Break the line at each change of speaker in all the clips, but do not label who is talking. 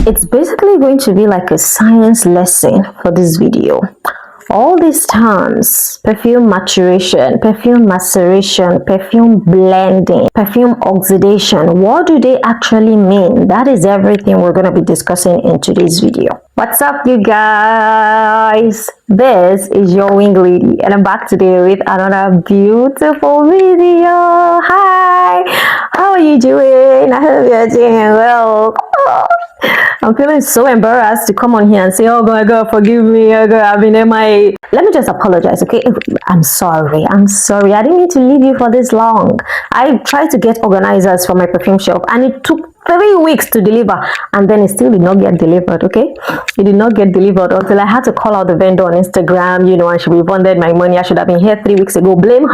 It's basically going to be like a science lesson for this video. All these terms: perfume maturation, perfume maceration, perfume blending, perfume oxidation, what do they actually mean? That is everything we're going to be discussing in today's video. What's up, you guys? This is your wing lady, and I'm back today with another beautiful video. Hi, how are you doing? I hope you're doing well. I'm feeling so embarrassed to come on here and say, oh my God, forgive me, oh God, I've been MIA. Let me just apologize, okay? I'm sorry. I didn't mean to leave you for this long. I tried to get organizers for my perfume shop and it took 3 weeks to deliver, and then it still did not get delivered, okay? It did not get delivered until I had to call out the vendor on Instagram, you know, and she refunded my money. I should have been here 3 weeks ago. Blame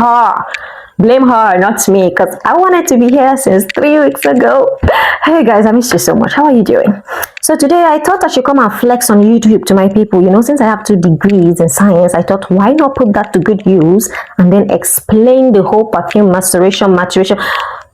her, not me, because I wanted to be here since 3 weeks ago. Hey guys, I missed you so much. How are you doing? So today I thought I should come and flex on YouTube to my people. You know, since I have 2 degrees in science, I thought, why not put that to good use and then explain the whole perfume maceration, maturation.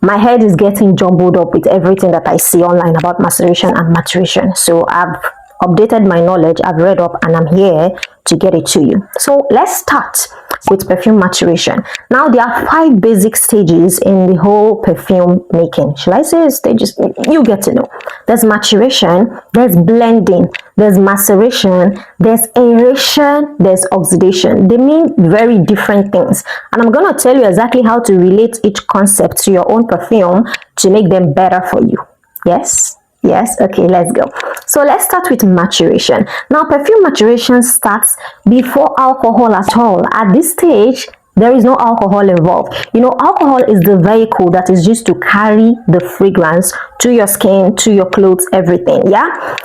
My head is getting jumbled up with everything that I see online about maceration and maturation. So I've updated my knowledge, I've read up, and I'm here to get it to you. So let's start with perfume maturation. Now there are 5 basic stages in the whole perfume making. Should I say stages? You get to know. There's maturation, there's blending, there's maceration, there's aeration, there's oxidation. They mean very different things, and I'm going to tell you exactly how to relate each concept to your own perfume to make them better for you. Yes, okay, let's go. So let's start with maturation. Now perfume maturation starts before alcohol at all. At this stage, there is no alcohol involved. You know, alcohol is the vehicle that is used to carry the fragrance to your skin, to your clothes, everything. Yeah.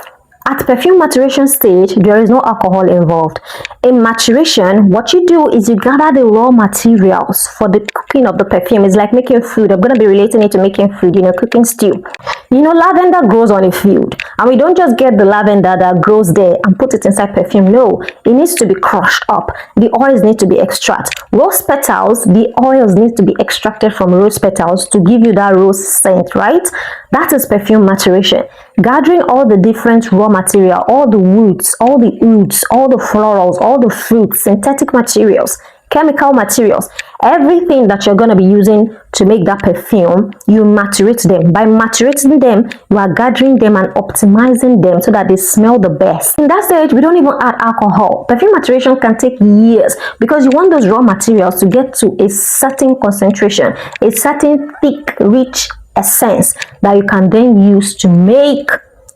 At perfume maturation stage, there is no alcohol involved. In maturation, what you do is you gather the raw materials for the cooking of the perfume. It's like making food. I'm going to be relating it to making food, you know, cooking stew. You know, lavender grows on a field, and we don't just get the lavender that grows there and put it inside perfume. No, it needs to be crushed up. The oils need to be extracted. Rose petals, the oils need to be extracted from rose petals to give you that rose scent, right? That is perfume maturation. Gathering all the different raw material, all the woods, all the ouds, all the florals, all the fruits, synthetic materials, chemical materials, everything that you're going to be using to make that perfume, you maturate them. By maturating them, you are gathering them and optimizing them so that they smell the best. In that stage, we don't even add alcohol. Perfume maturation can take years because you want those raw materials to get to a certain concentration, a certain thick, rich essence that you can then use to make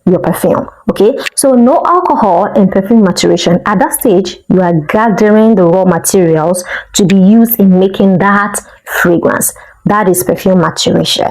your perfume. Okay, so no alcohol in perfume maturation. At that stage, you are gathering the raw materials to be used in making that fragrance. That is perfume maturation.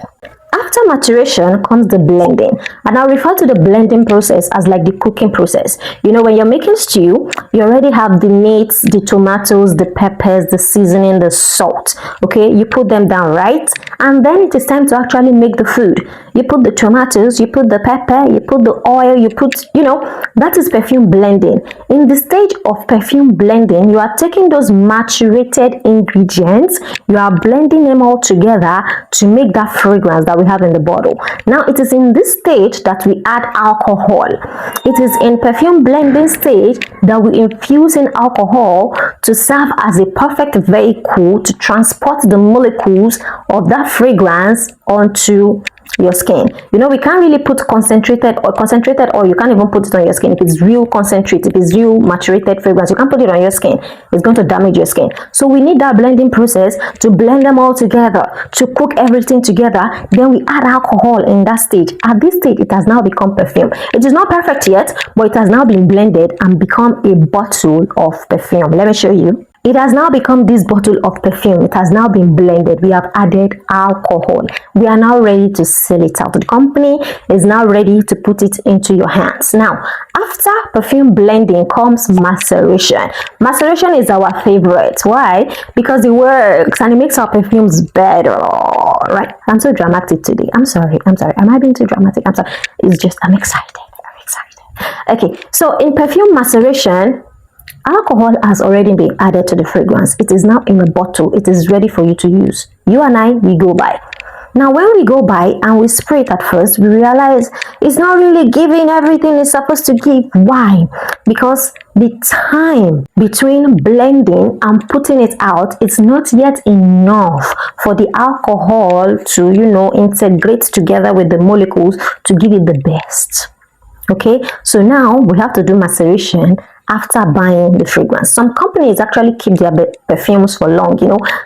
After maturation comes the blending, and I'll refer to the blending process as like the cooking process. You know, when you're making stew, you already have the meats, the tomatoes, the peppers, the seasoning, the salt. Okay, you put them down, right? And then it is time to actually make the food. You put the tomatoes, you put the pepper, you put the oil, you put, you know, that is perfume blending. In the stage of perfume blending, you are taking those maturated ingredients, you are blending them all together to make that fragrance that we have in the bottle. Now it is in this stage that we add alcohol. It is in perfume blending stage that we infuse in alcohol to serve as a perfect vehicle to transport the molecules of that fragrance onto your skin. You know, we can't really put concentrated oil. You can't even put it on your skin. If it's real concentrate, if it's real maturated fragrance, you can't put it on your skin. It's going to damage your skin. So we need that blending process to blend them all together, to cook everything together. Then we add alcohol in that stage. At this stage, it has now become perfume. It is not perfect yet, but it has now been blended and become a bottle of perfume. Let me show you. It has now become this bottle of perfume. It has now been blended. We have added alcohol. We are now ready to sell it out. The company is now ready to put it into your hands. Now, after perfume blending comes maceration. Maceration is our favorite. Why? Because it works and it makes our perfumes better. Right? I'm so dramatic today. I'm sorry. Am I being too dramatic? I'm sorry. It's just, I'm excited. Okay, so in perfume maceration, alcohol has already been added to the fragrance. It is now in a bottle. It is ready for you to use. You and I, we go by. Now when we go by and we spray it at first, we realize it's not really giving everything it's supposed to give. Why? Because the time between blending and putting it out is not yet enough for the alcohol to, integrate together with the molecules to give it the best. Okay, so now we have to do maceration after buying the fragrance. Some companies actually keep their perfumes for long,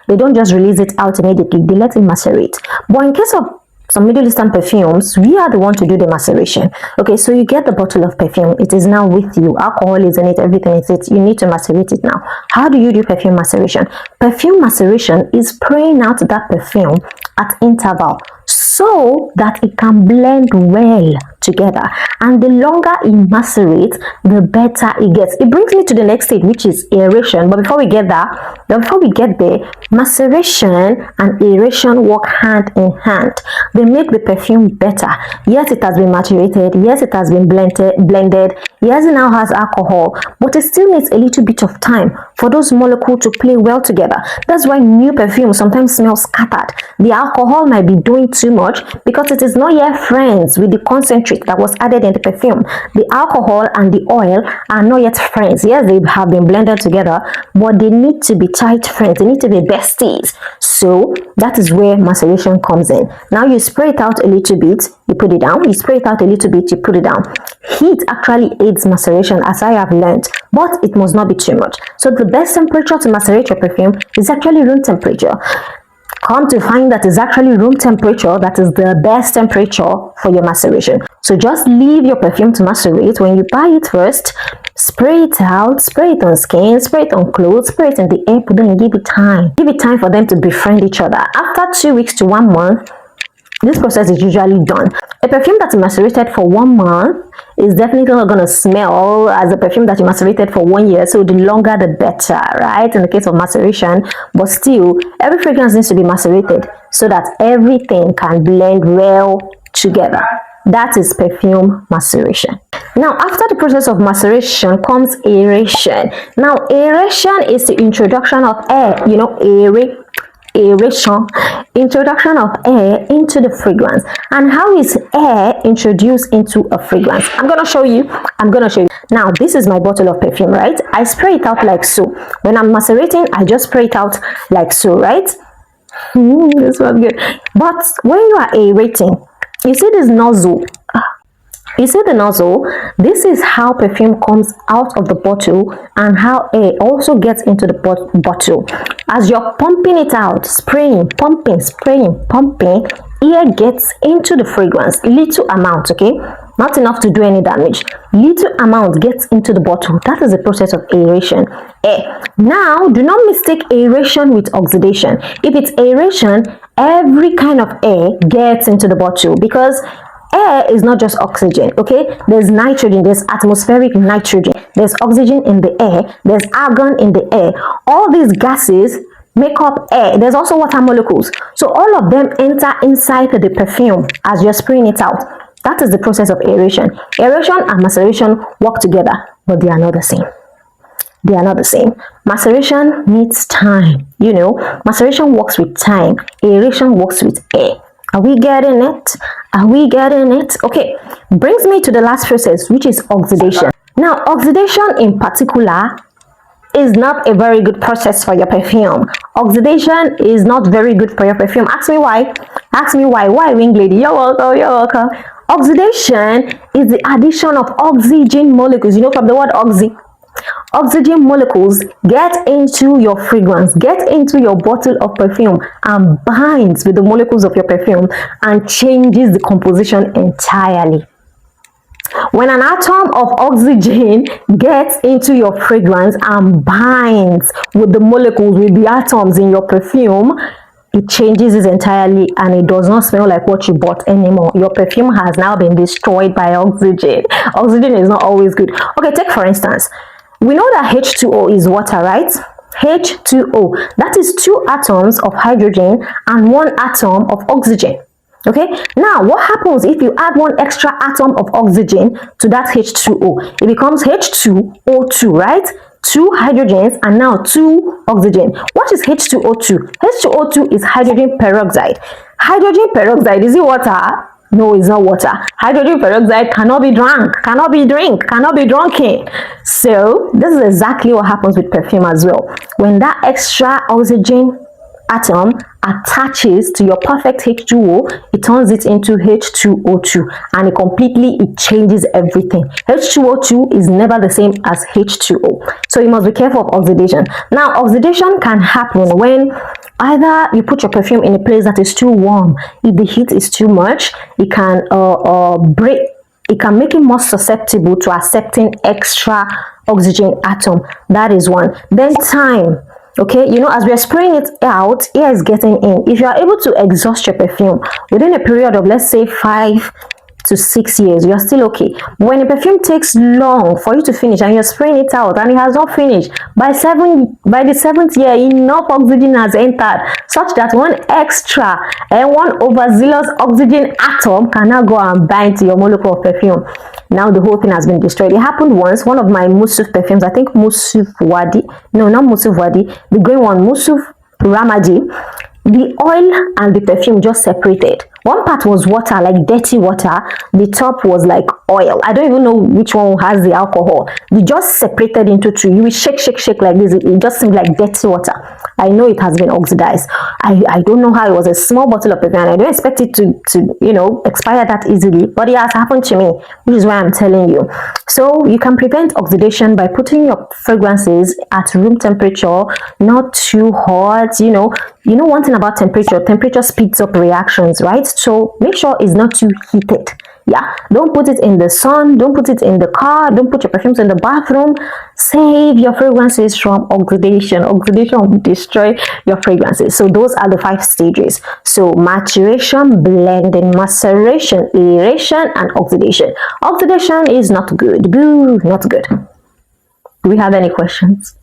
they don't just release it out immediately, they let it macerate. But in case of some Middle Eastern perfumes, we are the one to do the maceration. Okay, so you get the bottle of perfume, it is now with you, alcohol is in it, everything is it, you need to macerate it now. How do you do perfume maceration? Perfume maceration is spraying out that perfume at interval so that it can blend well together, and the longer it macerates, the better it gets. It brings me to the next stage, which is aeration. But before we get there, maceration and aeration work hand in hand. They make the perfume better. Yes, it has been macerated, yes, it has been blended, yes, it now has alcohol, but it still needs a little bit of time for those molecules to play well together. That's why new perfume sometimes smells scattered. The alcohol might be doing too much because it is not yet friends with the concentrate that was added in the perfume. The alcohol and the oil are not yet friends. Yes, they have been blended together, but they need to be tight friends. They need to be besties. So that is where maceration comes in. Now you spray it out a little bit, you put it down. You spray it out a little bit, you put it down. Heat actually aids maceration, as I have learned, but it must not be too much. So the best temperature to macerate your perfume is actually room temperature. Come to find that it's actually room temperature that is the best temperature for your maceration. So just leave your perfume to macerate. When you buy it first, spray it out, spray it on skin, spray it on clothes, spray it in the air, put them, give it time. Give it time for them to befriend each other. After 2 weeks to 1 month, this process is usually done. A perfume that's macerated for 1 month is definitely not going to smell as a perfume that you macerated for 1 year. So the longer the better, right? In the case of maceration, but still, every fragrance needs to be macerated so that everything can blend well together. That is perfume maceration. Now, after the process of maceration comes aeration. Now, aeration is the introduction of air, aeration, introduction of air into the fragrance. And how is air introduced into a fragrance? I'm gonna show you. Now, this is my bottle of perfume, right? I spray it out like so. When I'm macerating, I just spray it out like so, right? This was good. But when you are aerating, you see this nozzle. You see the nozzle? This is how perfume comes out of the bottle and how air also gets into the bottle. As you're pumping it out, spraying, pumping, spraying, pumping, air gets into the fragrance. Little amount, okay? Not enough to do any damage. Little amount gets into the bottle. That is the process of aeration. Air. Now, do not mistake aeration with oxidation. If it's aeration, every kind of air gets into the bottle because air is not just oxygen, okay? There's nitrogen, there's atmospheric nitrogen, there's oxygen in the air, there's argon in the air. All these gases make up air. There's also water molecules. So all of them enter inside the perfume as you're spraying it out. That is the process of aeration. Aeration and maceration work together, but they are not the same. They are not the same. Maceration needs time, Maceration works with time. Aeration works with air. Are we getting it? Are we getting it? Okay, brings me to the last process, which is oxidation. Now, oxidation in particular is not a very good process for your perfume. Oxidation is not very good for your perfume. Ask me why. Ask me why. Why, wing lady? You're welcome. You're welcome. Oxidation is the addition of oxygen molecules. From the word oxy. Oxygen molecules get into your fragrance, get into your bottle of perfume and binds with the molecules of your perfume and changes the composition entirely. When an atom of oxygen gets into your fragrance and binds with the molecules, with the atoms in your perfume, it changes it entirely and it does not smell like what you bought anymore. Your perfume has now been destroyed by oxygen. Oxygen is not always good. Okay, take for instance, we know that H2O is water, right? H2O, that is 2 atoms of hydrogen and 1 atom of oxygen. Okay, now what happens if you add 1 extra atom of oxygen to that H2O? It becomes H2O2, right? 2 hydrogens and now 2 oxygen. What is H2O2? H2O2 is hydrogen peroxide. Hydrogen peroxide, is it water? No, it's not water. Hydrogen peroxide cannot be drunk, cannot be drunken. So this is exactly what happens with perfume as well. When that extra oxygen atom attaches to your perfect H2O, it turns it into H2O2, and it changes everything. H2O2 is never the same as H2O, so you must be careful of oxidation. Now, oxidation can happen when either you put your perfume in a place that is too warm. If the heat is too much, it can make it more susceptible to accepting extra oxygen atom. That is one. Then time. Okay, you know, as we are spraying it out, air is getting in. If you are able to exhaust your perfume within a period of, let's say, 5 to 6 years, you're still okay. When a perfume takes long for you to finish and you're spraying it out and it has not finished, by the seventh year, enough oxygen has entered such that one extra and one overzealous oxygen atom can now go and bind to your molecule of perfume. Now the whole thing has been destroyed. It happened once. One of my Musuf perfumes, I think Musuf Wadi, no, not Musuf Wadi, the green one, Musuf Ramadi, the oil and the perfume just separated. One part was water, like dirty water. The top was like oil. I don't even know which one has the alcohol. They just separated into two. You will shake like this. It just seemed like dirty water. I know it has been oxidized. I don't know how. It was a small bottle of perfume, and I don't expect it to expire that easily. But it has happened to me, which is why I'm telling you. So you can prevent oxidation by putting your fragrances at room temperature, not too hot. You know one thing about temperature speeds up reactions, right? So make sure it's not too heated. Yeah, don't put it in the sun, don't put it in the car, don't put your perfumes in the bathroom. Save your fragrances from oxidation. Oxidation will destroy your fragrances. So those are the 5 stages. So maturation, blending, maceration, aeration, and oxidation. Oxidation is not good. Boo, not good. Do we have any questions?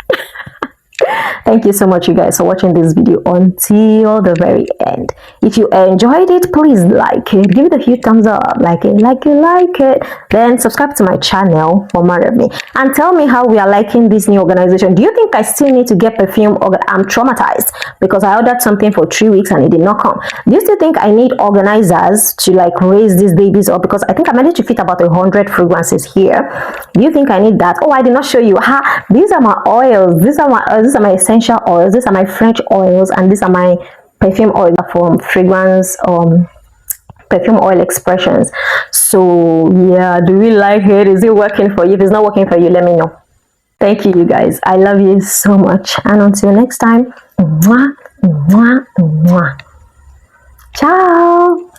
Thank you so much, you guys, for watching this video until the very end. If you enjoyed it, please like it, give it a few thumbs up, like it, then subscribe to my channel for more of me, and tell me how we are liking this new organization. Do you think I still need to get perfume, or I'm traumatized because I ordered something for 3 weeks and it did not come? Do you still think I need organizers to like raise these babies up? Because I think I managed to fit about 100 fragrances here. Do you think I need that? Oh, I did not show you. These are my oils. These are my essential oils. These are my French oils, and these are my perfume oils from fragrance perfume oil expressions. So yeah, do we like it? Is it working for you? If it's not working for you, let me know. Thank you, you guys. I love you so much, and until next time, mwah, mwah, mwah. Ciao.